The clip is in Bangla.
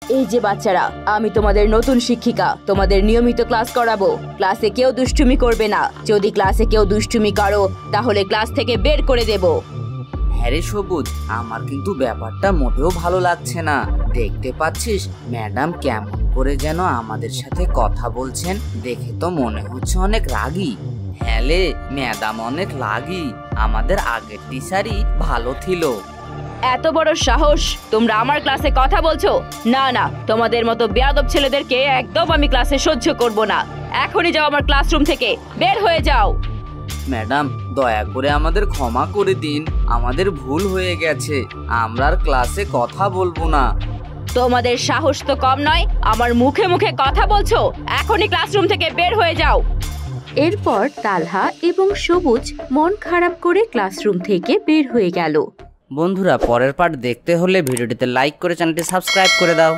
এই যে বাচ্চারা, আমি তোমাদের নতুন শিক্ষিকা, তোমাদের নিয়মিত ক্লাস করাবো। ক্লাসে কেউ দুষ্টুমি করবে না। যদি ক্লাসে কেউ দুষ্টুমি করো তাহলে ক্লাস থেকে বের করে দেব। হ্যাঁ রে সবুজ, আমার কিন্তু ব্যাপারটা মোটেও ভালো লাগছে না। দেখতে পাচ্ছিস ম্যাডাম কেমন করে যেন আমাদের সাথে কথা বলছেন, দেখে তো মনে হচ্ছে অনেক রাগী। হ্যাঁ রে, ম্যাডাম অনেক রাগী। আমাদের আগের টিচারই ভালো ছিল। এত বড় সাহস, তোমরা আমার ক্লাসে কথা বলছো? না না, তোমাদের মতো বেয়াদব ছেলেদেরকে একদম আমি ক্লাসে সহ্য করব না। এখনই যাও আমার ক্লাসরুম থেকে, বের হয়ে যাও। ম্যাডাম, দয়া করে আমাদের ক্ষমা করে দিন। আমাদের ভুল হয়ে গেছে। আমরা আর ক্লাসে কথা বলবো না। তোমাদের সাহস তো কম নয়, আমার মুখে মুখে কথা বলছো। এখনই ক্লাসরুম থেকে বের হয়ে যাও। এরপর তালহা এবং সবুজ মন খারাপ করে ক্লাসরুম থেকে বের হয়ে গেল। বন্ধুরা, পরের পার্ট দেখতে হলে ভিডিওটিতে লাইক করে চ্যানেলটি সাবস্ক্রাইব করে দাও।